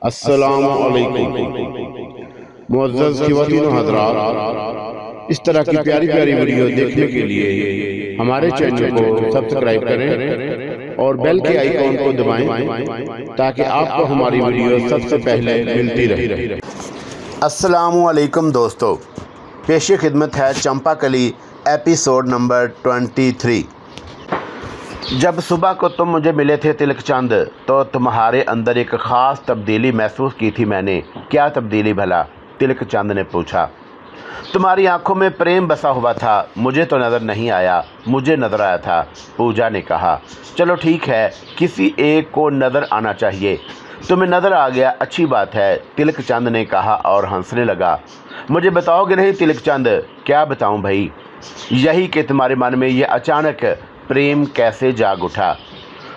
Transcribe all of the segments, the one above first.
अस्सलामु अलैकुम मुअज़्ज़ज़ ख़वातीन व हज़रात, इस तरह की प्यारी प्यारी वीडियो देखने के लिए हमारे चैनल को सब्सक्राइब करें और बेल के आइकॉन को दबाएं ताकि आपको हमारी वीडियो सबसे पहले मिलती रहे। अस्सलामु अलैकुम दोस्तों, पेश खिदमत है चंपाकली एपिसोड नंबर 23। जब सुबह को तुम मुझे मिले थे तिलक चंद, तो तुम्हारे अंदर एक ख़ास तब्दीली महसूस की थी मैंने। क्या तब्दीली भला? तिलक चंद ने पूछा। तुम्हारी आंखों में प्रेम बसा हुआ था। मुझे तो नज़र नहीं आया, मुझे नज़र आया था, पूजा ने कहा। चलो ठीक है, किसी एक को नज़र आना चाहिए। तुम्हें नज़र आ गया, अच्छी बात है, तिलक चंद ने कहा और हंसने लगा। मुझे बताओगे नहीं तिलक चंद? क्या बताऊं भाई? यही कि तुम्हारे मन में यह अचानक प्रेम कैसे जाग उठा?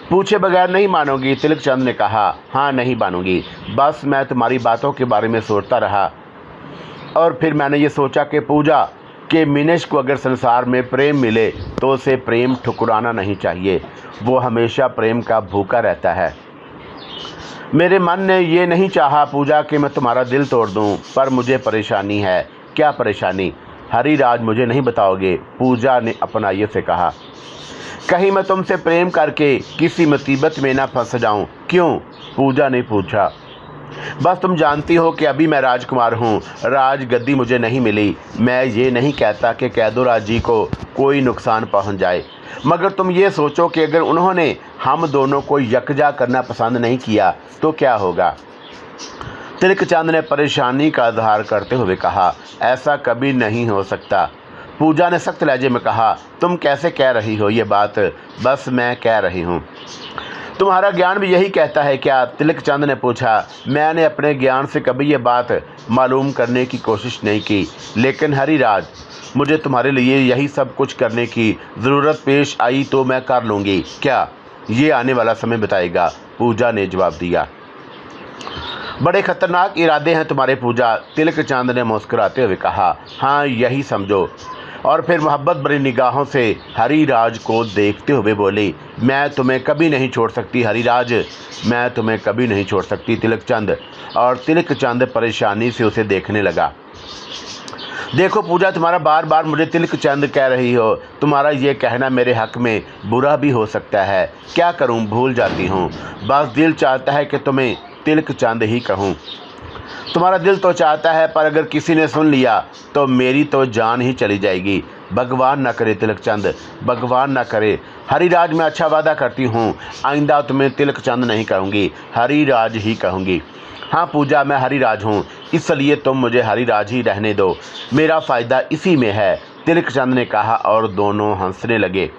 पूछे बगैर नहीं मानोगी, तिलक चंद ने कहा। हाँ, नहीं मानूंगी। बस मैं तुम्हारी बातों के बारे में सोचता रहा और फिर मैंने ये सोचा कि पूजा के मिनेश को अगर संसार में प्रेम मिले तो उसे प्रेम ठुकराना नहीं चाहिए। वो हमेशा प्रेम का भूखा रहता है। मेरे मन ने ये नहीं चाहा पूजा कि मैं तुम्हारा दिल तोड़ दूं, पर मुझे परेशानी है। क्या परेशानी? हरिराज मुझे नहीं बताओगे? पूजा ने अपनाइए से कहा। कहीं मैं तुमसे प्रेम करके किसी मुसीबत में ना फंस जाऊं। क्यों? पूजा ने पूछा। बस तुम जानती हो कि अभी मैं राजकुमार हूँ, राज गद्दी मुझे नहीं मिली। मैं ये नहीं कहता कि कैदोराज जी को कोई नुकसान पहुँच जाए, मगर तुम ये सोचो कि अगर उन्होंने हम दोनों को यकजा करना पसंद नहीं किया तो क्या होगा? तिलक चंद ने परेशानी का इजहार करते हुए कहा। ऐसा कभी नहीं हो सकता। पूजा ने सख्त लहजे में कहा। तुम कैसे कह रही हो ये बात? बस मैं कह रही हूँ। तुम्हारा ज्ञान भी यही कहता है क्या? तिलक चंद ने पूछा। मैंने अपने ज्ञान से कभी ये बात मालूम करने की कोशिश नहीं की, लेकिन हरिराज, मुझे तुम्हारे लिए यही सब कुछ करने की ज़रूरत पेश आई तो मैं कर लूँगी। क्या? ये आने वाला समय बताएगा, पूजा ने जवाब दिया। बड़े खतरनाक इरादे हैं तुम्हारे पूजा, तिलक चंद ने मुस्कुराते हुए कहा। हाँ, यही समझो। और फिर मोहब्बत भरी निगाहों से हरिराज को देखते हुए बोली। मैं तुम्हें कभी नहीं छोड़ सकती हरिराज, मैं तुम्हें कभी नहीं छोड़ सकती तिलक चंद। और तिलक चंद परेशानी से उसे देखने लगा। देखो पूजा, तुम्हारा बार बार मुझे तिलक चंद कह रही हो। तुम्हारा ये कहना मेरे हक में बुरा भी हो सकता है। क्या करूं, भूल जाती हूं। बस दिल चाहता है कि तुम्हें तिलक चंद ही कहूं। तुम्हारा दिल तो चाहता है, पर अगर किसी ने सुन लिया तो मेरी तो जान ही चली जाएगी। भगवान ना करे तिलक चंद, भगवान ना करे। हरिराज, मैं अच्छा वादा करती हूँ, आइंदा तुम्हें तिलक चंद नहीं कहूँगी, हरिराज ही कहूँगी। हाँ पूजा, मैं हरिराज हूँ, इसलिए तुम मुझे हरिराज ही रहने दो। मेरा फ़ायदा इसी में है, तिलक चंद ने कहा और दोनों हंसने लगे।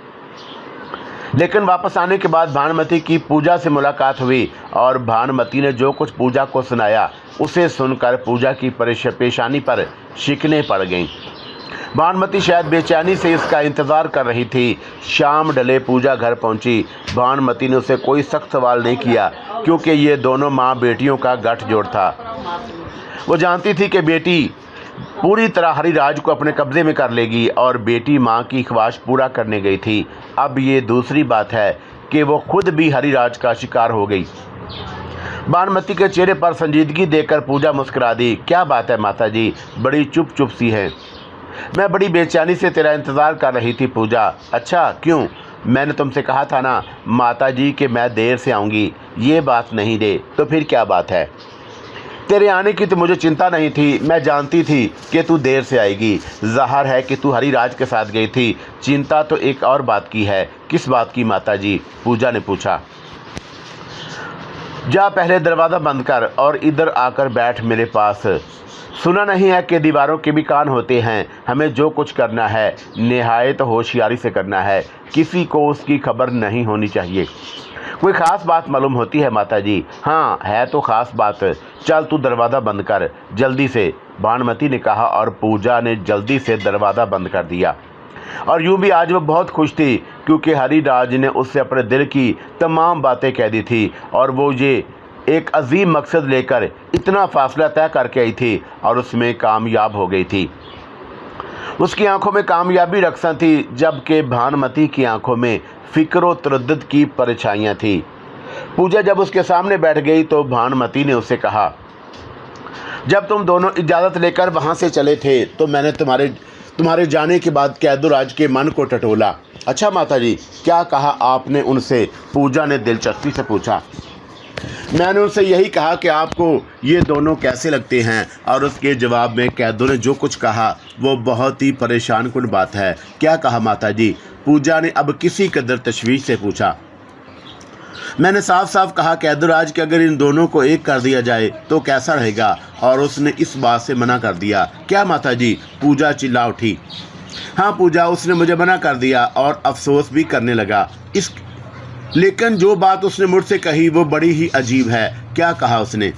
लेकिन वापस आने के बाद भानुमति की पूजा से मुलाकात हुई और भानुमति ने जो कुछ पूजा को सुनाया उसे सुनकर पूजा की पेशानी पर शिकने पड़ गईं। भानुमति शायद बेचैनी से इसका इंतज़ार कर रही थी। शाम ढले पूजा घर पहुंची। भानुमति ने उसे कोई सख्त सवाल नहीं किया, क्योंकि ये दोनों माँ बेटियों का गठजोड़ था। वो जानती थी कि बेटी पूरी तरह हरिराज को अपने कब्ज़े में कर लेगी और बेटी माँ की ख्वाहिश पूरा करने गई थी। अब ये दूसरी बात है कि वो खुद भी हरिराज का शिकार हो गई। भानुमति के चेहरे पर संजीदगी देखकर पूजा मुस्कुरा दी। क्या बात है माता जी, बड़ी चुप चुप सी हैं। मैं बड़ी बेचैनी से तेरा इंतज़ार कर रही थी पूजा। अच्छा, क्यों? मैंने तुमसे कहा था ना माता जी कि मैं देर से आऊँगी। ये बात नहीं दे तो फिर क्या बात है? तेरे आने की तो मुझे चिंता नहीं थी, मैं जानती थी कि तू देर से आएगी। ज़ाहिर है कि तू हरिराज के साथ गई थी। चिंता तो एक और बात की है। किस बात की माता जी? पूजा ने पूछा। जा पहले दरवाज़ा बंद कर और इधर आकर बैठ मेरे पास। सुना नहीं है कि दीवारों के भी कान होते हैं। हमें जो कुछ करना है निहायत होशियारी से करना है, किसी को उसकी खबर नहीं होनी चाहिए। कोई ख़ास बात मालूम होती है माता जी? हाँ, है तो ख़ास बात। चल तू दरवाज़ा बंद कर जल्दी से, भानुमति ने कहा और पूजा ने जल्दी से दरवाज़ा बंद कर दिया। और यूँ भी आज वो बहुत खुश थी, क्योंकि हरिराज ने उससे अपने दिल की तमाम बातें कह दी थी और वो ये एक अजीम मकसद लेकर इतना फासला तय करके आई थी और उसमें कामयाब हो गई थी। उसकी आंखों में कामयाबी रक्सन थी, जबकि भानुमति की आंखों में फ़िक्र व तरद्दुद की परछाइयाँ थी। पूजा जब उसके सामने बैठ गई तो भानुमति ने उससे कहा, जब तुम दोनों इजाज़त लेकर वहाँ से चले थे तो मैंने तुम्हारे जाने के बाद कैदुराज के मन को टटोला। अच्छा माता जी, क्या कहा आपने उनसे? पूजा ने दिलचस्पी से पूछा। मैंने उनसे यही कहा कि आपको ये दोनों कैसे लगते हैं, और उसके जवाब में कैदू ने जो कुछ कहा वो बहुत ही परेशान कुन बात है। क्या कहा माता जी? पूजा ने अब किसी कदर तशवीश से पूछा। मैंने साफ साफ कहा कैदुराज कि अगर इन दोनों को एक कर दिया जाए तो कैसा रहेगा, और उसने इस बात से मना कर दिया। क्या माता जी? पूजा चिल्ला उठी। हाँ पूजा, उसने मुझे मना कर दिया और अफसोस भी करने लगा। लेकिन जो बात उसने मुझसे कही वो बड़ी ही अजीब है। क्या कहा उसने?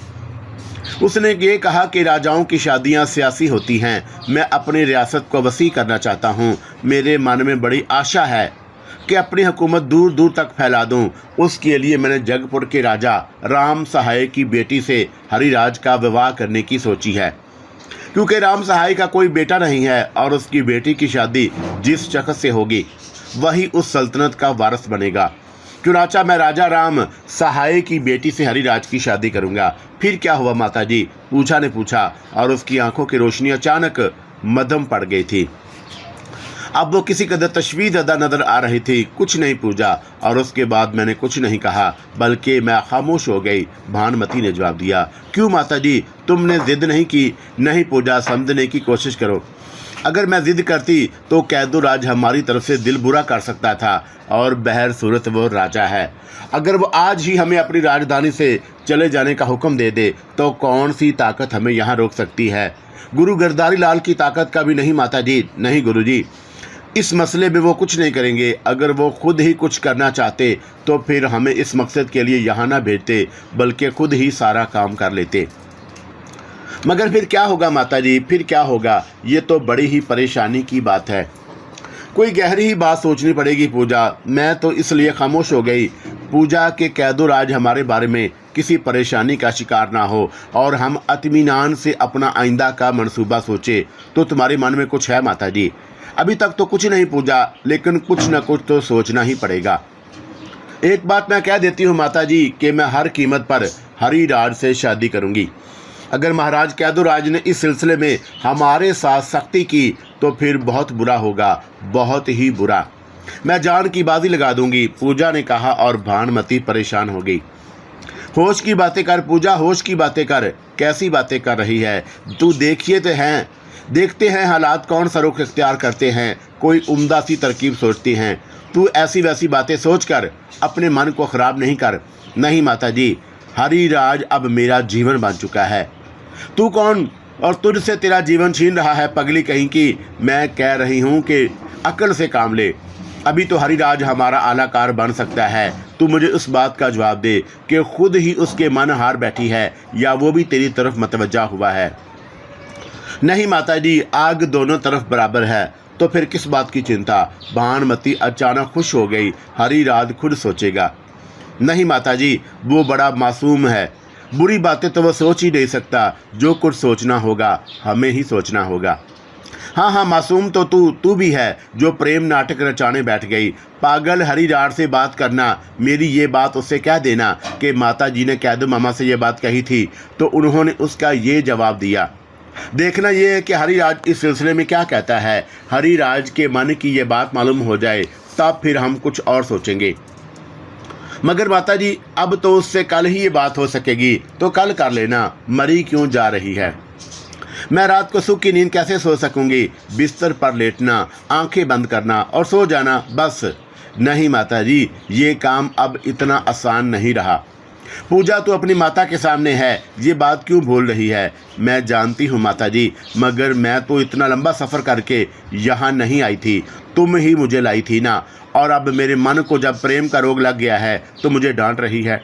उसने ये कहा कि राजाओं की शादियां सियासी होती हैं। मैं अपनी रियासत को वसी करना चाहता हूँ। मेरे मन में बड़ी आशा है कि अपनी हुकूमत दूर दूर तक फैला दूं। उसके लिए मैंने जगपुर के राजा राम सहाय की बेटी से हरिराज का विवाह करने की सोची है, क्योंकि राम सहाय का कोई बेटा नहीं है और उसकी बेटी की शादी जिस शख्स से होगी वही उस सल्तनत का वारिस बनेगा। चुनाचा मैं राजा राम सहाय की बेटी से हरिराज की शादी करूंगा। फिर क्या हुआ माता जी? पूजा ने पूछा, और उसकी आंखों की रोशनी अचानक मध्यम पड़ गई थी। अब वो किसी कदर तशवीश ज़्यादा नजर आ रही थी। कुछ नहीं पूजा, और उसके बाद मैंने कुछ नहीं कहा, बल्कि मैं खामोश हो गई। भानुमति ने जवाब दिया। क्यों माता जी, तुमने जिद नहीं की? नहीं पूजा, समझने की कोशिश करो। अगर मैं जिद करती तो कैदुराज हमारी तरफ से दिल बुरा कर सकता था, और बहर सूरत वो राजा है। अगर वो आज ही हमें अपनी राजधानी से चले जाने का हुक्म दे दे तो कौन सी ताकत हमें यहाँ रोक सकती है? गुरु गिरधारी लाल की ताकत का भी नहीं माता जी। नहीं गुरु जी, इस मसले में वो कुछ नहीं करेंगे। अगर वो खुद ही कुछ करना चाहते तो फिर हमें इस मकसद के लिए यहाँ ना भेजते, बल्कि खुद ही सारा काम कर लेते। मगर फिर क्या होगा माता जी? फिर क्या होगा? ये तो बड़ी ही परेशानी की बात है। कोई गहरी ही बात सोचनी पड़ेगी पूजा। मैं तो इसलिए खामोश हो गई पूजा के कैदुराज हमारे बारे में किसी परेशानी का शिकार ना हो और हम इत्मीनान से अपना आइंदा का मंसूबा सोचे। तो तुम्हारे मन में कुछ है माता जी? अभी तक तो कुछ नहीं पूजा, लेकिन कुछ न कुछ तो सोचना ही पड़ेगा। एक बात मैं कह देती हूँ माता जी कि मैं हर कीमत पर हरिराज से शादी करूँगी। अगर महाराज कैदुराज ने इस सिलसिले में हमारे साथ सख्ती की तो फिर बहुत बुरा होगा, बहुत ही बुरा। मैं जान की बाजी लगा दूंगी, पूजा ने कहा, और भानुमति परेशान हो गई। होश की बातें कर पूजा, होश की बातें कर। कैसी बातें कर रही है तू? देखते हैं हालात कौन सा रुख इख्तियार करते हैं। कोई उम्दा सी तरकीब सोचती हैं। तू ऐसी वैसी बातें सोच कर अपने मन को ख़राब नहीं कर। नहीं माता जी, हरिराज अब मेरा जीवन बन चुका है। तू कौन और तुझसे तेरा जीवन छीन रहा है पगली कहीं की? मैं कह रही हूँ कि अक्ल से काम ले। अभी तो हरिराज हमारा आलाकार बन सकता है। तू मुझे उस बात का जवाब दे कि खुद ही उसके मन हार बैठी है या वो भी तेरी तरफ मतवज्जा हुआ है। नहीं माता जी, आग दोनों तरफ बराबर है, तो फिर किस बात की चिंता? भानुमति अचानक खुश हो गई। हरिराज खुद सोचेगा। नहीं माता जी, वो बड़ा मासूम है। बुरी बातें तो वो सोच ही नहीं सकता। जो कुछ सोचना होगा हमें ही सोचना होगा। हाँ, मासूम तो तू भी है जो प्रेम नाटक रचाने बैठ गई। पागल हरिराज से बात करना। मेरी ये बात उससे कह देना कि माता जी ने कैदू मामा से ये बात कही थी, तो उन्होंने उसका ये जवाब दिया। देखना ये है कि हरिराज इस सिलसिले में क्या कहता है। हरिराज के मन की ये बात मालूम हो जाए तब फिर हम कुछ और सोचेंगे। मगर माता जी, अब तो उससे कल ही ये बात हो सकेगी, तो कल कर लेना। मरी क्यों जा रही है? मैं रात को सुख की नींद कैसे सो सकूंगी? बिस्तर पर लेटना, आंखें बंद करना और सो जाना, बस। नहीं माता जी, ये काम अब इतना आसान नहीं रहा। पूजा तो अपनी माता के सामने है, ये बात क्यों भूल रही है? मैं जानती हूँ माता जी, मगर मैं तो इतना लंबा सफ़र करके यहाँ नहीं आई थी। तुम ही मुझे लाई थी ना। और अब मेरे मन को जब प्रेम का रोग लग गया है तो मुझे डांट रही है।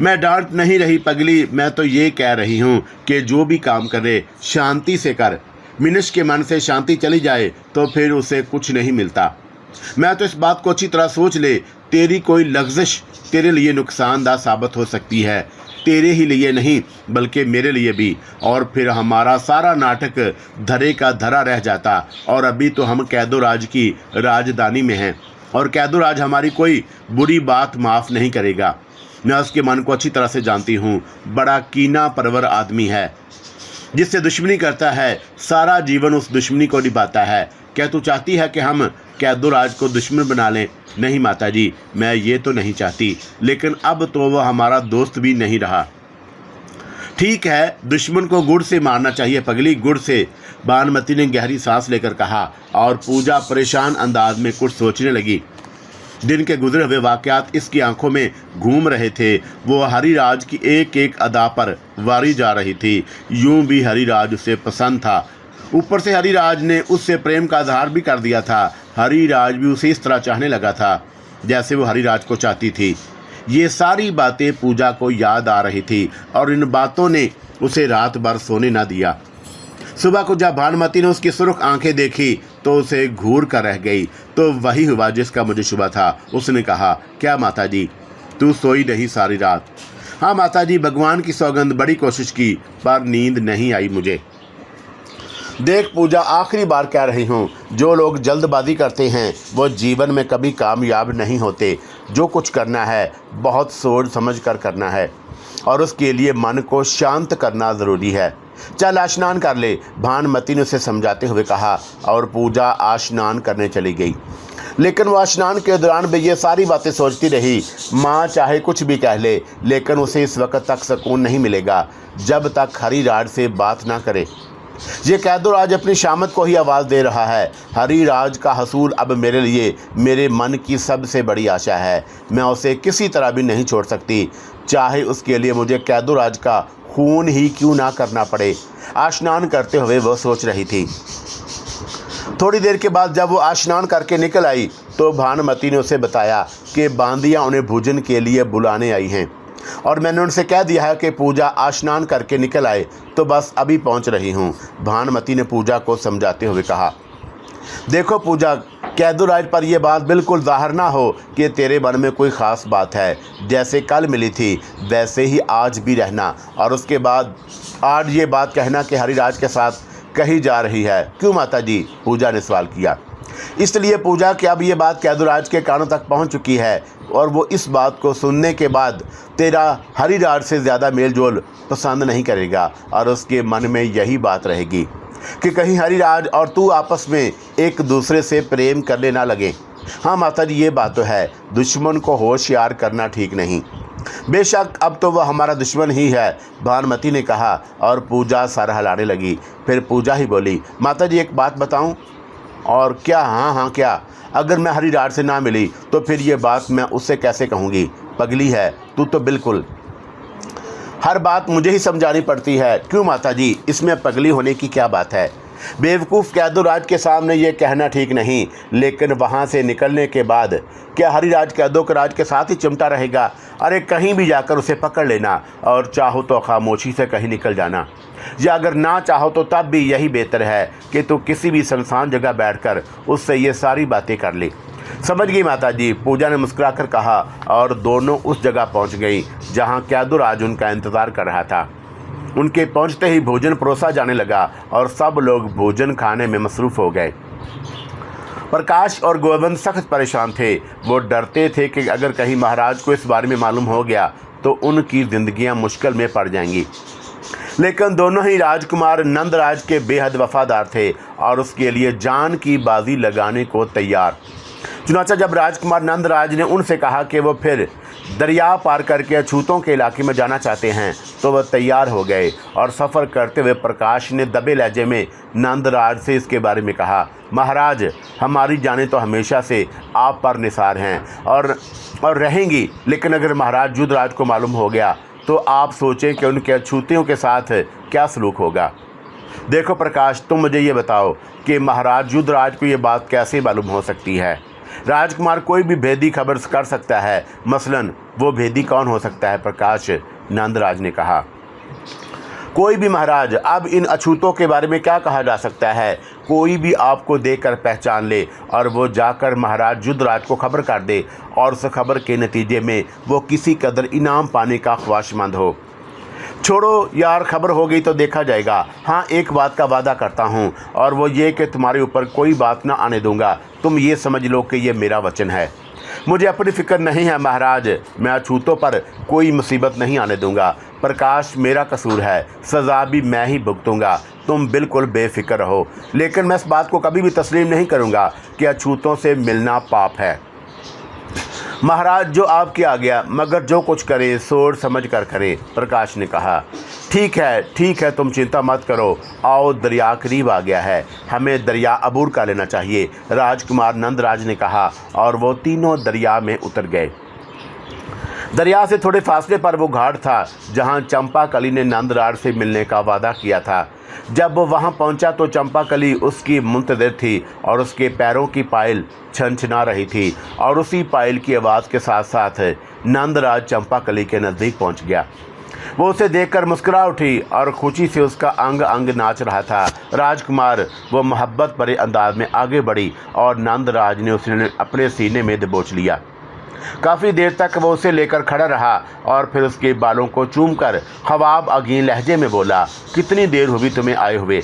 मैं डांट नहीं रही पगली, मैं तो ये कह रही हूँ कि जो भी काम करे शांति से कर। मिनश के मन से शांति चली जाए तो फिर उसे कुछ नहीं मिलता। मैं तो इस बात को अच्छी तरह सोच ले, तेरी कोई लफ्ज़िश तेरे लिए नुकसानदा साबित हो सकती है। तेरे ही लिए नहीं बल्कि मेरे लिए भी। और फिर हमारा सारा नाटक धरे का धरा रह जाता। और अभी तो हम कैदुराज की राजधानी में हैं और कैदुराज हमारी कोई बुरी बात माफ़ नहीं करेगा। मैं उसके मन को अच्छी तरह से जानती हूँ। बड़ा कीना परवर आदमी है, जिससे दुश्मनी करता है सारा जीवन उस दुश्मनी को निभाता है। क्या तू चाहती है कि हम कैदुराज को दुश्मन बना लें? नहीं माता जी, मैं ये तो नहीं चाहती, लेकिन अब तो वह हमारा दोस्त भी नहीं रहा। ठीक है, दुश्मन को गुड़ से मारना चाहिए पगली, गुड़ से, भानुमति ने गहरी सांस लेकर कहा। और पूजा परेशान अंदाज में कुछ सोचने लगी। दिन के गुजरे हुए वाकयात इसकी आंखों में घूम रहे थे। वो हरिराज की एक एक अदा पर वारी जा रही थी। यूं भी हरिराज उसे पसंद था, ऊपर से हरिराज ने उससे प्रेम का इजहार भी कर दिया था। हरिराज भी उसे इस तरह चाहने लगा था जैसे वो हरिराज को चाहती थी। ये सारी बातें पूजा को याद आ रही थी और इन बातों ने उसे रात भर सोने न दिया। सुबह को जब भानुमति ने उसकी सुर्ख आंखें देखी तो उसे घूर कर रह गई। तो वही हुआ जिसका मुझे शुबा था। उसने कहा, क्या माता जी, तू सोई नहीं सारी रात? हाँ माता जी, भगवान की सौगंध, बड़ी कोशिश की पर नींद नहीं आई मुझे। देख पूजा, आखिरी बार कह रही हूँ, जो लोग जल्दबाजी करते हैं वो जीवन में कभी कामयाब नहीं होते। जो कुछ करना है बहुत सोच समझ कर करना है और उसके लिए मन को शांत करना ज़रूरी है। चल स्नान कर ले, भानुमति ने उसे समझाते हुए कहा। और पूजा स्नान करने चली गई। लेकिन वह स्नान के दौरान भी ये सारी बातें सोचती रही। माँ चाहे कुछ भी कह ले, लेकिन उसे इस वक्त तक सुकून नहीं मिलेगा जब तक हरिराज से बात ना करे। ये कैदुराज अपनी शामत को ही आवाज़ दे रहा है। हरिराज का हसूल अब मेरे लिए मेरे मन की सबसे बड़ी आशा है। मैं उसे किसी तरह भी नहीं छोड़ सकती, चाहे उसके लिए मुझे कैदुराज का खून ही क्यों ना करना पड़े। स्नान करते हुए वह सोच रही थी। थोड़ी देर के बाद जब वो स्नान करके निकल आई तो भानुमति ने उसे बताया कि बांदियाँ उन्हें भोजन के लिए बुलाने आई हैं और मैंने उनसे कह दिया है कि पूजा स्नान करके निकल आए, तो बस अभी पहुंच रही हूं। भानुमति ने पूजा को समझाते हुए कहा, देखो पूजा, कैदुराज पर यह बात बिल्कुल ज़ाहिर ना हो कि तेरे मन में कोई ख़ास बात है। जैसे कल मिली थी वैसे ही आज भी रहना, और उसके बाद आज ये बात कहना कि हरिराज के साथ कही जा रही है। क्यों माता जी? पूजा ने सवाल किया। इसलिए पूजा कि अब ये बात कैदुराज के कानों तक पहुंच चुकी है और वो इस बात को सुनने के बाद तेरा हरिराज से ज़्यादा मेलजोल पसंद नहीं करेगा और उसके मन में यही बात रहेगी कि कहीं हरिराज और तू आपस में एक दूसरे से प्रेम करने ना लगे। हाँ माता जी, ये बात तो है, दुश्मन को होशियार करना ठीक नहीं। बेशक अब तो वह हमारा दुश्मन ही है, भानुमति ने कहा और पूजा सर हिलाने लगी। फिर पूजा ही बोली, माता जी एक बात बताऊं? और क्या? हाँ क्या? अगर मैं हरिराज से ना मिली तो फिर ये बात मैं उससे कैसे कहूँगी? पगली है तू तो बिल्कुल, हर बात मुझे ही समझानी पड़ती है। क्यों माता जी, इसमें पगली होने की क्या बात है? बेवकूफ़ कैदुराज के सामने ये कहना ठीक नहीं, लेकिन वहाँ से निकलने के बाद क्या हरिराज कैदो के राज के साथ ही चिमटा रहेगा? अरे कहीं भी जाकर उसे पकड़ लेना और चाहो तो खामोशी से कहीं निकल जाना, या अगर ना चाहो तो तब भी यही बेहतर है कि तू किसी भी सुनसान जगह बैठकर उससे ये सारी बातें कर ले। समझ गई माता जी? पूजा ने मुस्कुराकर कहा और दोनों उस जगह पहुंच गई जहां कैदुराज उनका इंतज़ार कर रहा था। उनके पहुंचते ही भोजन परोसा जाने लगा और सब लोग भोजन खाने में मसरूफ़ हो गए। प्रकाश और गोविंद सख्त परेशान थे। वो डरते थे कि अगर कहीं महाराज को इस बारे में मालूम हो गया तो उनकी ज़िंदगियां मुश्किल में पड़ जाएंगी। लेकिन दोनों ही राजकुमार नंदराज के बेहद वफादार थे और उसके लिए जान की बाजी लगाने को तैयार। चुनाचा जब राजकुमार नंदराज ने उनसे कहा कि वो फिर दरिया पार करके अछूतों के इलाके में जाना चाहते हैं तो वह तैयार हो गए और सफ़र करते हुए प्रकाश ने दबे लहजे में नंदराज से इसके बारे में कहा, महाराज हमारी जानें तो हमेशा से आप पर निसार हैं और रहेंगी, लेकिन अगर महाराज युद्धराज को मालूम हो गया तो आप सोचें कि उनके अछूतियों के साथ क्या सलूक होगा। देखो प्रकाश, तुम मुझे ये बताओ कि महाराज युद्धराज को ये बात कैसे मालूम हो सकती है? राजकुमार कोई भी भेदी खबर कर सकता है, मसलन वो भेदी कौन हो सकता है? प्रकाश, नंदराज ने कहा, कोई भी महाराज। अब इन अछूतों के बारे में क्या कहा जा सकता है? कोई भी आपको देखकर पहचान ले और वो जाकर महाराज युद्धराज को खबर कर दे और उस खबर के नतीजे में वो किसी कदर इनाम पाने का ख्वाहिशमंद हो। छोड़ो यार, खबर हो गई तो देखा जाएगा। हाँ, एक बात का वादा करता हूँ और वो ये कि तुम्हारे ऊपर कोई बात ना आने दूंगा। तुम ये समझ लो कि ये मेरा वचन है। मुझे अपनी फिक्र नहीं है महाराज, मैं अछूतों पर कोई मुसीबत नहीं आने दूंगा। प्रकाश मेरा कसूर है, सज़ा भी मैं ही भुगतूंगा, तुम बिल्कुल बेफिक्र रहो। लेकिन मैं इस बात को कभी भी तस्लीम नहीं करूंगा कि अछूतों से मिलना पाप है। महाराज जो आपकी आज्ञा, मगर जो कुछ करें सोच समझ कर करें। प्रकाश ने कहा, ठीक है, तुम चिंता मत करो। आओ, दरिया करीब आ गया है, हमें दरिया अबूर कर लेना चाहिए। राजकुमार नंदराज ने कहा और वो तीनों दरिया में उतर गए। दरिया से थोड़े फासले पर वो घाट था जहाँ चंपाकली ने नंदराज से मिलने का वादा किया था। जब वो वहाँ पहुँचा तो चंपाकली उसकी मुंतज़िर थी और उसके पैरों की पायल छनछना रही थी और उसी पायल की आवाज़ के साथ साथ नंदराज चंपाकली के नज़दीक पहुँच गया। वो उसे देखकर मुस्कुरा उठी और खुशी से उसका अंग अंग नाच रहा था। राजकुमार वो मोहब्बत भरे अंदाज में आगे बढ़ी और नंदराज ने उसे अपने सीने में दबोच लिया। काफ़ी देर तक वो उसे लेकर खड़ा रहा और फिर उसके बालों को चूमकर ख्वाब अगीन लहजे में बोला, कितनी देर हुई तुम्हें आए हुए?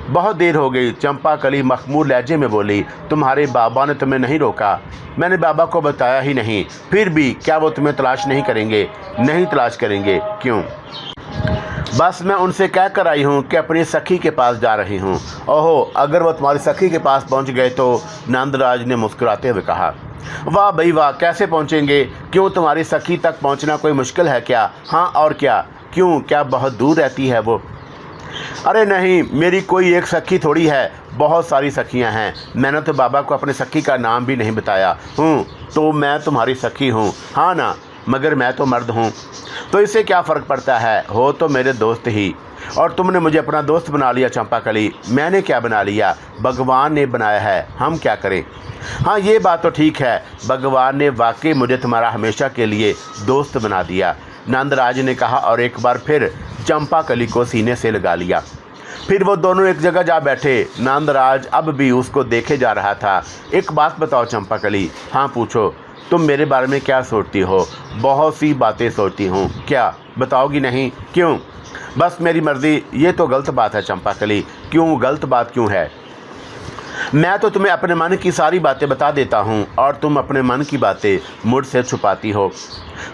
बहुत देर हो गई। चंपाकली मखमूर लहजे में बोली, तुम्हारे बाबा ने तुम्हें नहीं रोका? मैंने बाबा को बताया ही नहीं। फिर भी क्या वो तुम्हें तलाश नहीं करेंगे? नहीं तलाश करेंगे। क्यों? बस मैं उनसे कह कर आई हूँ कि अपनी सखी के पास जा रही हूँ। ओहो, अगर वो तुम्हारी सखी के पास पहुँच गए तो? नंदराज ने मुस्कुराते हुए कहा। वाह भाई वाह, कैसे पहुँचेंगे? क्यों, तुम्हारी सखी तक पहुँचना कोई मुश्किल है क्या? हाँ, और क्या? क्यों, क्या बहुत दूर रहती है वो? अरे नहीं, मेरी कोई एक सखी थोड़ी है, बहुत सारी सखियां हैं। मैंने तो बाबा को अपनी सखी का नाम भी नहीं बताया हूँ। तो मैं तुम्हारी सखी हूँ, हाँ ना? मगर मैं तो मर्द हूँ, तो इससे क्या फ़र्क पड़ता है? हो तो मेरे दोस्त ही, और तुमने मुझे अपना दोस्त बना लिया। चंपाकली, मैंने क्या बना लिया? भगवान ने बनाया है, हम क्या करें? हाँ, ये बात तो ठीक है, भगवान ने वाकई मुझे तुम्हारा हमेशा के लिए दोस्त बना दिया, नंदराज ने कहा और एक बार फिर चंपाकली को सीने से लगा लिया। फिर वो दोनों एक जगह जा बैठे। नंदराज अब भी उसको देखे जा रहा था। एक बात बताओ चंपाकली। हाँ, पूछो। तुम मेरे बारे में क्या सोचती हो? बहुत सी बातें सोचती हूँ। क्या बताओगी नहीं? क्यों? बस मेरी मर्ज़ी। ये तो गलत बात है चंपाकली। क्यों? गलत बात क्यों है? मैं तो तुम्हें अपने मन की सारी बातें बता देता हूँ और तुम अपने मन की बातें मुझसे छुपाती हो।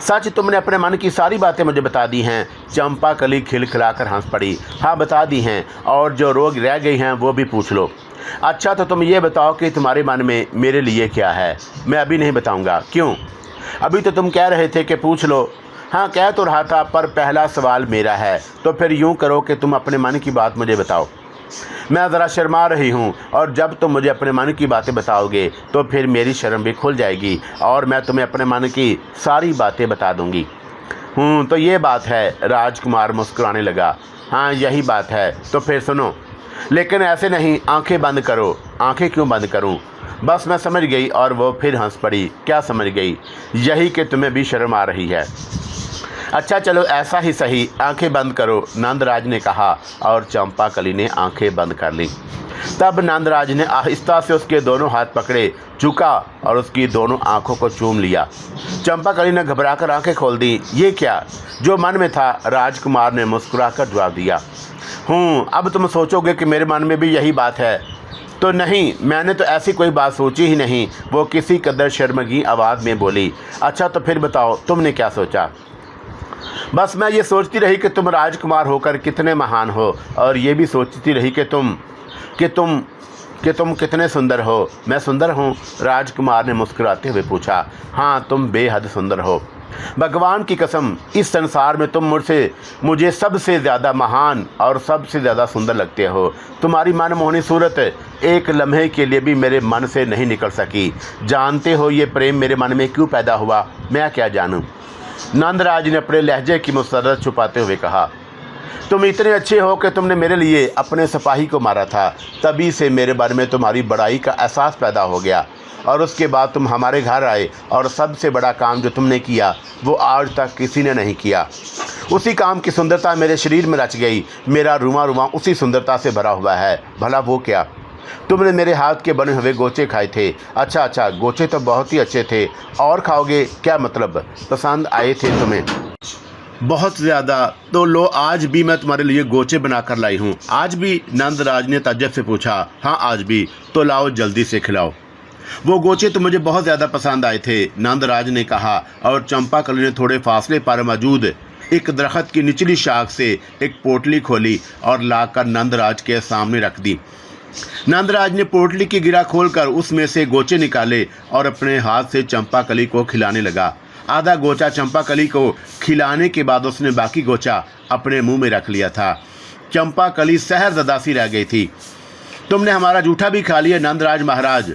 सच, तुमने अपने मन की सारी बातें मुझे बता दी हैं। चंपाकली खिलखिलाकर हंस पड़ी। हाँ, बता दी हैं, और जो रोग रह गई हैं वो भी पूछ लो। अच्छा, तो तुम ये बताओ कि तुम्हारे मन में मेरे लिए क्या है? मैं अभी नहीं बताऊँगा। क्यों? अभी तो तुम कह रहे थे कि पूछ लो। हाँ, कह तो रहा था, पर पहला सवाल मेरा है। तो फिर यूँ करो कि तुम अपने मन की बात मुझे बताओ। मैं ज़रा शर्मा रही हूँ, और जब तुम मुझे अपने मन की बातें बताओगे तो फिर मेरी शर्म भी खुल जाएगी और मैं तुम्हें अपने मन की सारी बातें बता दूँगी। तो ये बात है। राजकुमार मुस्कुराने लगा। हाँ, यही बात है। तो फिर सुनो, लेकिन ऐसे नहीं, आंखें बंद करो। आंखें क्यों बंद करूँ? बस मैं समझ गई। और वो फिर हंस पड़ी। क्या समझ गई? यही कि तुम्हें भी शर्म आ रही है। अच्छा, चलो ऐसा ही सही, आंखें बंद करो, नंदराज ने कहा और चंपाकली ने आंखें बंद कर लीं। तब नंदराज ने आहिस्ता से उसके दोनों हाथ पकड़े, झुका और उसकी दोनों आंखों को चूम लिया। चंपाकली ने घबराकर आंखें खोल दी। ये क्या? जो मन में था, राजकुमार ने मुस्कुराकर जवाब दिया। अब तुम सोचोगे कि मेरे मन में भी यही बात है। तो नहीं, मैंने तो ऐसी कोई बात सोची ही नहीं। वो किसी कदर शर्मगी आवाज़ में बोली। अच्छा, तो फिर बताओ, तुमने क्या सोचा? बस मैं ये सोचती रही कि तुम राजकुमार होकर कितने महान हो, और ये भी सोचती रही कि तुम कितने सुंदर हो। मैं सुंदर हूँ? राजकुमार ने मुस्कुराते हुए पूछा। हाँ, तुम बेहद सुंदर हो। भगवान की कसम, इस संसार में तुम मुझे सबसे ज़्यादा महान और सबसे ज़्यादा सुंदर लगते हो। तुम्हारी मनमोहनी सूरत एक लम्हे के लिए भी मेरे मन से नहीं निकल सकी। जानते हो ये प्रेम मेरे मन में क्यों पैदा हुआ? मैं क्या जानूँ? नंदराज ने अपने लहजे की मुसर्रत छुपाते हुए कहा। तुम इतने अच्छे हो कि तुमने मेरे लिए अपने सिपाही को मारा था। तभी से मेरे बारे में तुम्हारी बड़ाई का एहसास पैदा हो गया, और उसके बाद तुम हमारे घर आए और सबसे बड़ा काम जो तुमने किया वो आज तक किसी ने नहीं किया। उसी काम की सुंदरता मेरे शरीर में रच गई। मेरा रुआ रुआ उसी सुंदरता से भरा हुआ है। भला वो क्या? तुमने मेरे हाथ के बने हुए गोचे खाए थे। अच्छा, गोचे तो बहुत ही अच्छे थे। और खाओगे? क्या मतलब? पसंद आए थे तुम्हें बहुत ज़्यादा? तो लो, आज भी मैं तुम्हारे लिए गोचे बना कर लाई हूँ। आज भी? नंदराज ने ताज्जुब से पूछा। हाँ, आज भी। तो लाओ, जल्दी से खिलाओ। वो गोचे तो मुझे बहुत ज़्यादा पसंद आए थे, नंदराज ने कहा, और चंपाकली ने थोड़े फासले पर मौजूद एक दरख्त की निचली शाख से एक पोटली खोली और लाकर नंदराज के सामने रख दी। नंदराज ने पोटली की गिरा खोलकर उसमें से गोचे निकाले और अपने हाथ से चंपाकली को खिलाने लगा। आधा गोचा चंपाकली को खिलाने के बाद उसने बाकी गोचा अपने मुंह में रख लिया था। चंपाकली सहरज़दा सी रह गई थी। तुमने हमारा जूठा भी खा लिया नंदराज महाराज।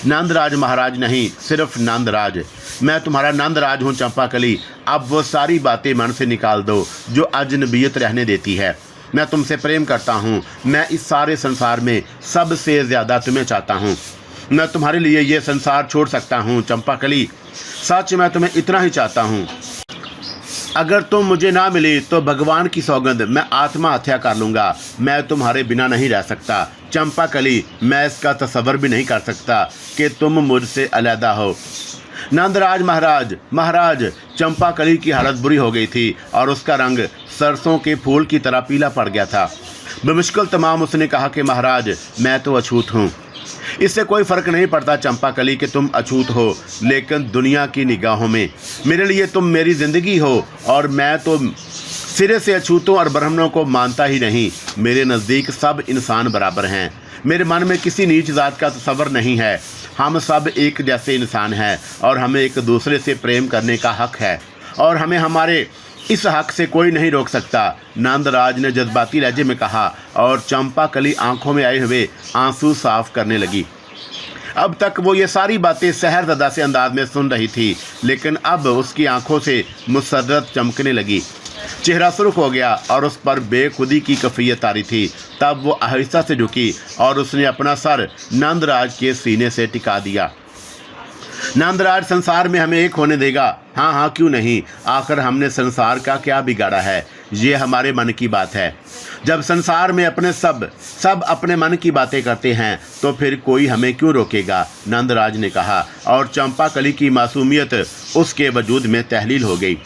नंदराज महाराज नहीं, सिर्फ नंदराज। मैं तुम्हारा नंदराज हूँ चंपाकली। अब वो सारी बातें मन से निकाल दो जो अजनबियत रहने देती है। मैं तुमसे प्रेम करता हूँ। मैं इस सारे संसार में सबसे ज़्यादा तुम्हें चाहता हूँ। मैं तुम्हारे लिए ये संसार छोड़ सकता हूँ चंपाकली। सच मैं तुम्हें इतना ही चाहता हूँ। अगर तुम मुझे ना मिली तो भगवान की सौगंध मैं आत्महत्या कर लूँगा। मैं तुम्हारे बिना नहीं रह सकता चंपाकली। मैं इसका तसव्वुर भी नहीं कर सकता कि तुम मुझसे अलहदा हो। नंदराज महाराज, महाराज। चंपाकली की हालत बुरी हो गई थी और उसका रंग सरसों के फूल की तरह पीला पड़ गया था। बेमुश्किल तमाम उसने कहा कि महाराज, मैं तो अछूत हूँ। इससे कोई फ़र्क नहीं पड़ता चंपाकली कि तुम अछूत हो, लेकिन दुनिया की निगाहों में मेरे लिए तुम मेरी ज़िंदगी हो और मैं तो सिरे से अछूतों और ब्राह्मणों को मानता ही नहीं। मेरे नज़दीक सब इंसान बराबर हैं। मेरे मन में किसी नीच जात का तसव्वुर नहीं है। हम सब एक जैसे इंसान हैं और हमें एक दूसरे से प्रेम करने का हक़ है और हमें हमारे इस हक़ से कोई नहीं रोक सकता, नंदराज ने जज्बाती लहजे में कहा और चंपाकली आंखों में आए हुए आंसू साफ करने लगी। अब तक वो ये सारी बातें सहरज़दा से अंदाज में सुन रही थी, लेकिन अब उसकी आंखों से मुसर्रत चमकने लगी। चेहरा सुर्ख हो गया और उस पर बेखुदी की कैफियत आ रही थी। तब वो आहिस्ता से झुकी और उसने अपना सर नंदराज के सीने से टिका दिया। नंदराज संसार में हमें एक होने देगा? हाँ हाँ, क्यों नहीं। आखिर हमने संसार का क्या बिगाड़ा है? ये हमारे मन की बात है। जब संसार में अपने सब अपने मन की बातें करते हैं तो फिर कोई हमें क्यों रोकेगा? नंदराज ने कहा और चंपाकली की मासूमियत उसके वजूद में तहलील हो गई।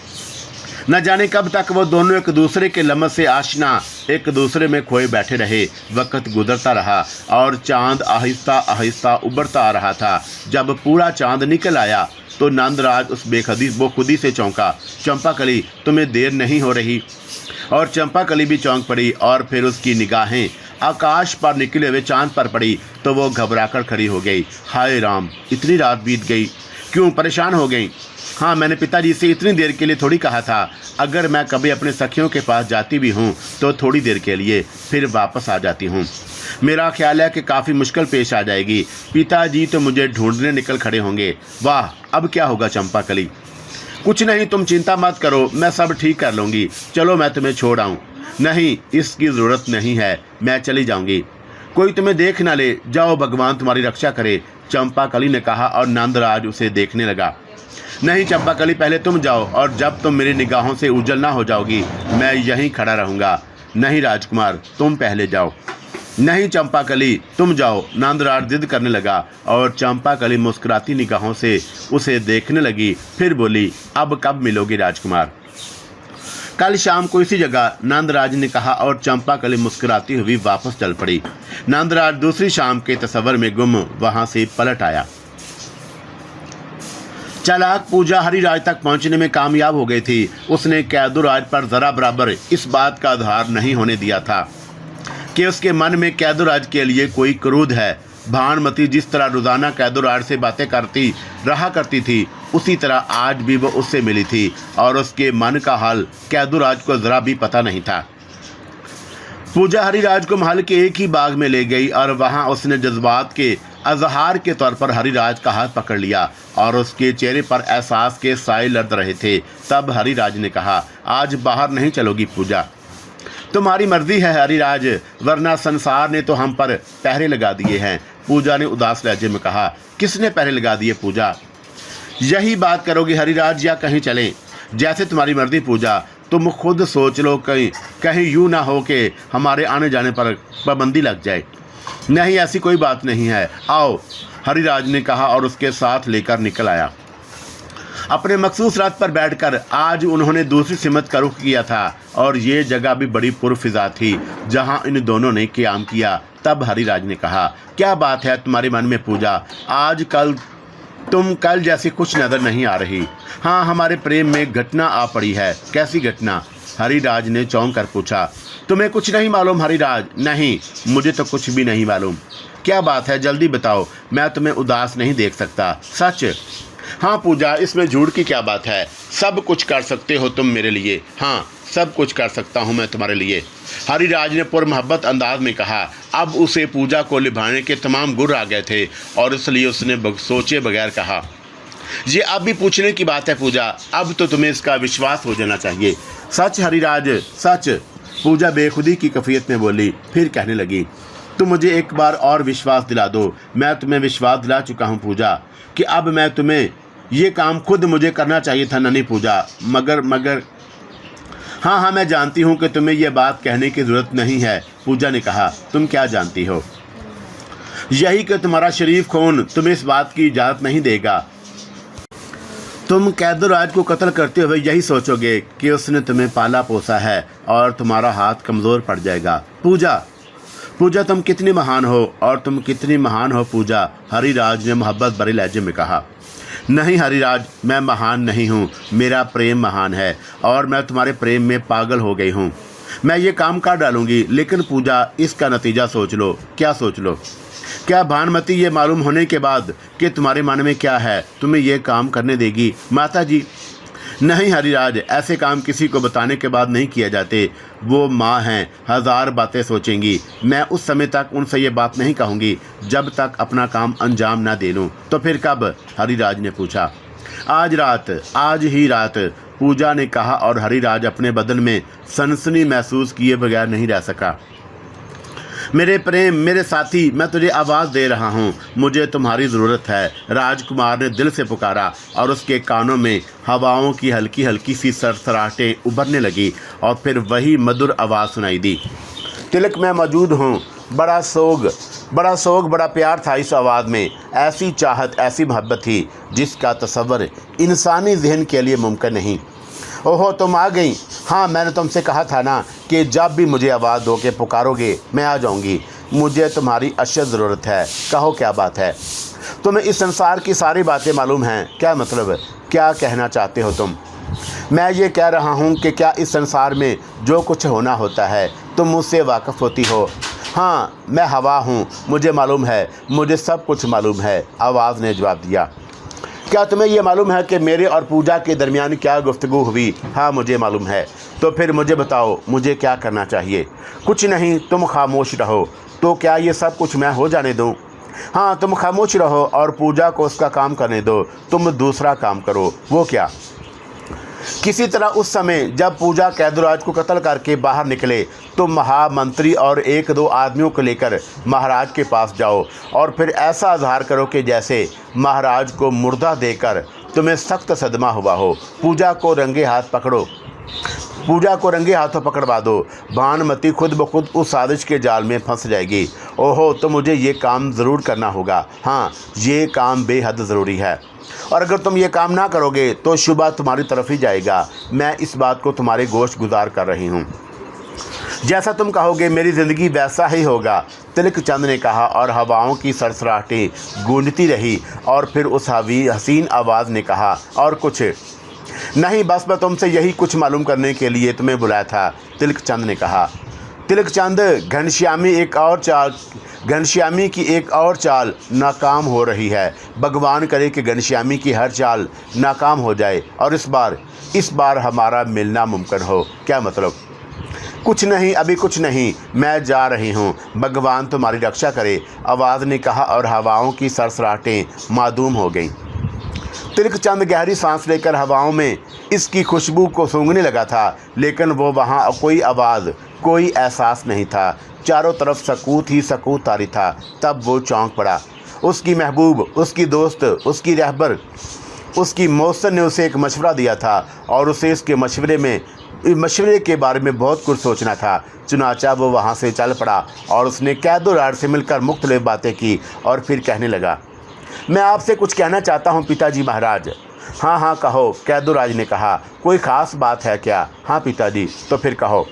न जाने कब तक वो दोनों एक दूसरे के लम्स से आशना एक दूसरे में खोए बैठे रहे। वक्त गुजरता रहा और चांद आहिस्ता आहिस्ता उभरता आ रहा था। जब पूरा चांद निकल आया तो नंदराज उस बेखुदी से चौंका। चंपाकली, तुम्हें देर नहीं हो रही? और चंपाकली भी चौंक पड़ी और फिर उसकी निगाहें आकाश पर निकले हुए चांद पर पड़ी तो वो घबराकर खड़ी हो गई। हाय राम, इतनी रात बीत गई। क्यों परेशान हो गई? हाँ, मैंने पिताजी से इतनी देर के लिए थोड़ी कहा था। अगर मैं कभी अपने सखियों के पास जाती भी हूँ तो थोड़ी देर के लिए, फिर वापस आ जाती हूँ। मेरा ख्याल है कि काफ़ी मुश्किल पेश आ जाएगी। पिताजी तो मुझे ढूंढने निकल खड़े होंगे। वाह, अब क्या होगा चंपाकली? कुछ नहीं, तुम चिंता मत करो, मैं सब ठीक कर लूँगी। चलो मैं तुम्हें छोड़ आऊँ। नहीं, इसकी ज़रूरत नहीं है, मैं चली जाऊँगी। कोई तुम्हें देख ना ले। जाओ, भगवान तुम्हारी रक्षा करे, चंपाकली ने कहा और नंदराज उसे देखने लगा। नहीं चंपाकली, पहले तुम जाओ और जब तुम मेरी निगाहों से उजल ना हो जाओगी मैं यहीं खड़ा रहूँगा। नहीं राजकुमार, तुम पहले जाओ। नहीं चंपाकली, तुम जाओ। नंदराज जिद करने लगा और चंपाकली मुस्कुराती निगाहों से उसे देखने लगी। फिर बोली, अब कब मिलोगी राजकुमार? कल शाम को इसी जगह, नंदराज ने कहा और चंपाकली मुस्कुराती हुई वापस चल पड़ी। नंदराज दूसरी शाम के तस्वर में गुम वहां से पलट आया। चालाक पूजा हरिराज तक पहुंचने में कामयाब हो गई थी। उसने कैदुराज पर जरा बराबर इस बात का आधार नहीं होने दिया था कि उसके मन में कैदुराज के लिए कोई क्रोध है। भानुमती जिस तरह रोज़ाना कैदुराज से बातें करती रहा करती थी, उसी तरह आज भी वो उससे मिली थी और उसके मन का हाल कैदुराज को ज़रा भी पता नहीं था। पूजा हरिराज को महल के एक ही बाग में ले गई और वहाँ उसने जज्बात के अजहार के तौर पर हरिराज का हाथ पकड़ लिया और उसके चेहरे पर एहसास के साए लड़ रहे थे। तब हरिराज ने कहा, आज बाहर नहीं चलोगी पूजा? तुम्हारी मर्जी है हरिराज, वरना संसार ने तो हम पर पहरे लगा दिए हैं। पूजा ने उदास लहजे में कहा। किसने पहरे लगा दिए पूजा? यही बात करोगे हरिराज या कहीं चलें? जैसे तुम्हारी मर्जी पूजा, तुम खुद सोच लो, कहीं यूँ ना हो कि हमारे आने जाने पर पाबंदी लग जाए। नहीं, ऐसी कोई बात नहीं है, आओ, हरिराज ने कहा और उसके साथ लेकर निकल आया। अपने मखसूस रात पर बैठकर आज उन्होंने दूसरी सिमत का रुख किया था और ये जगह भी बड़ी पुरफिजा थी जहां इन दोनों ने क़याम किया। तब हरिराज ने कहा, क्या बात है तुम्हारे मन में पूजा? आज कल तुम कल जैसी कुछ नज़र नहीं आ रही। हाँ, हमारे प्रेम में घटना आ पड़ी है। कैसी घटना? हरिराज ने चौंक कर पूछा। तुम्हें कुछ नहीं मालूम हरिराज? नहीं, मुझे तो कुछ भी नहीं मालूम। क्या बात है, जल्दी बताओ, मैं तुम्हें उदास नहीं देख सकता। सच? हाँ पूजा, इसमें झूठ की क्या बात है? सब कुछ कर सकते हो तुम मेरे लिए। हाँ, सब कुछ कर सकता हूँ मैं तुम्हारे लिए, हरिराज ने पुरमोहब्बत अंदाज में कहा। अब उसे पूजा को लिभाने के तमाम गुर आ गए थे और इसलिए उसने सोचे बगैर कहा, ये अब भी पूछने की बात है पूजा, अब तो तुम्हें इसका विश्वास हो जाना चाहिए। सच हरिराज, सच? पूजा बेखुदी की कैफियत में बोली। फिर कहने लगी, तुम मुझे एक बार और विश्वास दिला दो। मैं तुम्हें विश्वास दिला चुका हूँ पूजा कि अब मैं तुम्हें ये काम खुद मुझे करना चाहिए था नहीं पूजा, मगर हाँ, मैं जानती हूँ कि तुम्हें यह बात कहने की ज़रूरत नहीं है। पूजा ने कहा, तुम क्या जानती हो? यही कि तुम्हारा शरीफ खून तुम्हें इस बात की इजाज़त नहीं देगा। तुम कैदुराज को कत्ल करते हुए यही सोचोगे कि उसने तुम्हें पाला पोसा है और तुम्हारा हाथ कमज़ोर पड़ जाएगा। पूजा तुम कितनी महान हो, और तुम कितनी महान हो पूजा, हरिराज ने मोहब्बत भरे लहजे में कहा। नहीं हरिराज, मैं महान नहीं हूँ, मेरा प्रेम महान है और मैं तुम्हारे प्रेम में पागल हो गई हूँ। मैं ये काम कर डालूंगी, लेकिन पूजा इसका नतीजा सोच लो। क्या सोच लो? क्या भानुमती ये मालूम होने के बाद कि तुम्हारे मन में क्या है तुम्हें ये काम करने देगी? माता जी, नहीं हरिराज, ऐसे काम किसी को बताने के बाद नहीं किए जाते। वो माँ हैं, हज़ार बातें सोचेंगी। मैं उस समय तक उनसे ये बात नहीं कहूँगी जब तक अपना काम अंजाम ना दे लूँ। तो फिर कब? हरिराज ने पूछा। आज ही रात, पूजा ने कहा और हरिराज अपने बदन में सनसनी महसूस किए बगैर नहीं रह सका। मेरे प्रेम, मेरे साथी, मैं तुझे आवाज़ दे रहा हूँ, मुझे तुम्हारी ज़रूरत है। राजकुमार ने दिल से पुकारा और उसके कानों में हवाओं की हल्की हल्की सी सरसराहटें उभरने लगी और फिर वही मधुर आवाज़ सुनाई दी, तिलक मैं मौजूद हूँ। बड़ा सोग, बड़ा प्यार था इस आवाज़ में। ऐसी चाहत, ऐसी मोहब्बत थी जिसका तसव्वुर इंसानी जहन के लिए मुमकिन नहीं। ओहो, तुम आ गई। हाँ, मैंने तुमसे कहा था ना कि जब भी मुझे आवाज़ दो के पुकारोगे मैं आ जाऊंगी। मुझे तुम्हारी अशद ज़रूरत है। कहो क्या बात है? तुम्हें इस संसार की सारी बातें मालूम हैं। क्या मतलब? क्या कहना चाहते हो तुम? मैं ये कह रहा हूँ कि क्या इस संसार में जो कुछ होना होता है तुम मुझसे वाकिफ़ होती हो? हाँ, मैं हवा हूँ, मुझे मालूम है, मुझे सब कुछ मालूम है, आवाज़ ने जवाब दिया। क्या तुम्हें यह मालूम है कि मेरे और पूजा के दरमियान क्या गुफ्तगू हुई? हाँ, मुझे मालूम है। तो फिर मुझे बताओ, मुझे क्या करना चाहिए? कुछ नहीं, तुम खामोश रहो। तो क्या ये सब कुछ मैं हो जाने दूँ? हाँ, तुम खामोश रहो और पूजा को उसका काम करने दो। तुम दूसरा काम करो। वो क्या? किसी तरह उस समय जब पूजा कैदुराज को कत्ल करके बाहर निकले तो महामंत्री और एक दो आदमियों को लेकर महाराज के पास जाओ और फिर ऐसा इजहार करो कि जैसे महाराज को मुर्दा देकर तुम्हें सख्त सदमा हुआ हो। पूजा को रंगे हाथों पकड़वा दो। भानुमती खुद ब खुद उस साजिश के जाल में फंस जाएगी। ओहो, तो मुझे ये काम ज़रूर करना होगा। हाँ, ये काम बेहद ज़रूरी है और अगर तुम ये काम ना करोगे तो शुबा तुम्हारी तरफ ही जाएगा। मैं इस बात को तुम्हारे गोश गुजार कर रही हूँ। जैसा तुम कहोगे मेरी ज़िंदगी वैसा ही होगा, तिलक चंद ने कहा और हवाओं की सरसराहटें गूंजती रही और फिर उस हसीन आवाज़ ने कहा, और कुछ नहीं, बस मैं तुमसे यही कुछ मालूम करने के लिए तुम्हें बुलाया था। तिलक चंद ने कहा। तिलक चंद, घनश्यामी की एक और चाल नाकाम हो रही है। भगवान करे कि घनश्यामी की हर चाल नाकाम हो जाए और इस बार हमारा मिलना मुमकिन हो। क्या मतलब? कुछ नहीं, अभी कुछ नहीं, मैं जा रही हूँ। भगवान तुम्हारी रक्षा करे, आवाज़ ने कहा और हवाओं की सरसराहटें मादूम हो गईं। तिलक चंद गहरी सांस लेकर हवाओं में इसकी खुशबू को सूंघने लगा था, लेकिन वो वहाँ कोई आवाज़, कोई एहसास नहीं था। चारों तरफ सकूत ही सकूत तारी था। तब वो चौंक पड़ा। उसकी महबूब, उसकी दोस्त, उसकी रहबर, उसकी मौसन ने उसे एक मशवरा दिया था और उसे इसके मशवरे के बारे में बहुत कुछ सोचना था। चुनाचा वो वहाँ से चल पड़ा और उसने कैदुराज से मिलकर मुख्तलिफ बातें की और फिर कहने लगा, मैं आपसे कुछ कहना चाहता हूँ पिताजी महाराज। हाँ हाँ कहो, कैदुराज ने कहा। कोई ख़ास बात है क्या? हाँ पिताजी। तो फिर कहो।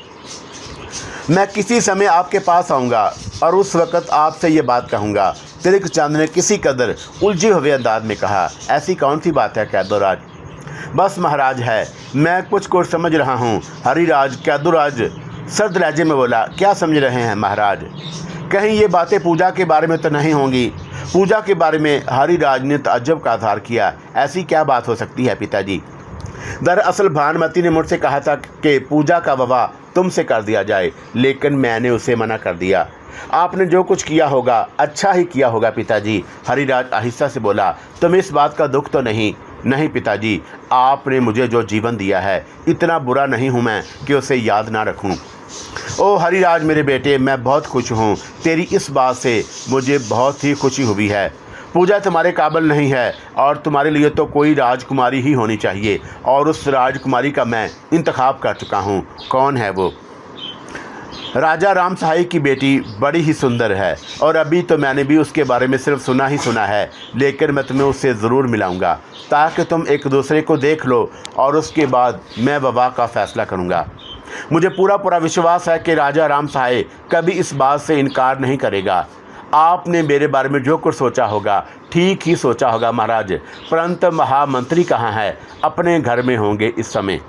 मैं किसी समय आपके पास आऊँगा और उस वक़्त आपसे ये बात कहूँगा, तिलक चंद ने किसी कदर उलझे हुए अंदाज में कहा। ऐसी कौन सी बात है कैदुराज? बस महाराज है, मैं कुछ समझ रहा हूँ। हरिराज कैदुराज सर्द लहजे में बोला। क्या समझ रहे हैं महाराज? कहीं ये बातें पूजा के बारे में तो नहीं होंगी? पूजा के बारे में हरिराज ने ताज्जुब का इज़हार किया। ऐसी क्या बात हो सकती है पिताजी? दरअसल भानुमति ने मुझसे कहा था कि पूजा का विवाह तुमसे कर दिया जाए, लेकिन मैंने उसे मना कर दिया। आपने जो कुछ किया होगा अच्छा ही किया होगा पिताजी। हरिराज आहिस्ता से बोला। तुम्हें इस बात का दुख तो नहीं? नहीं पिताजी, आपने मुझे जो जीवन दिया है, इतना बुरा नहीं हूँ मैं कि उसे याद ना रखूँ। ओ हरिराज मेरे बेटे, मैं बहुत खुश हूँ। तेरी इस बात से मुझे बहुत ही खुशी हुई है। पूजा तुम्हारे काबिल नहीं है और तुम्हारे लिए तो कोई राजकुमारी ही होनी चाहिए, और उस राजकुमारी का मैं इंतखाब कर चुका हूँ। कौन है वो? राजा राम सहाय की बेटी बड़ी ही सुंदर है, और अभी तो मैंने भी उसके बारे में सिर्फ सुना ही सुना है, लेकिन मैं तुम्हें उससे ज़रूर मिलाऊंगा ताकि तुम एक दूसरे को देख लो, और उसके बाद मैं विवाह का फ़ैसला करूंगा। मुझे पूरा विश्वास है कि राजा राम सहाय कभी इस बात से इनकार नहीं करेगा। आपने मेरे बारे में जो कुछ सोचा होगा ठीक ही सोचा होगा महाराज, परंतु महामंत्री कहाँ है? अपने घर में होंगे इस समय।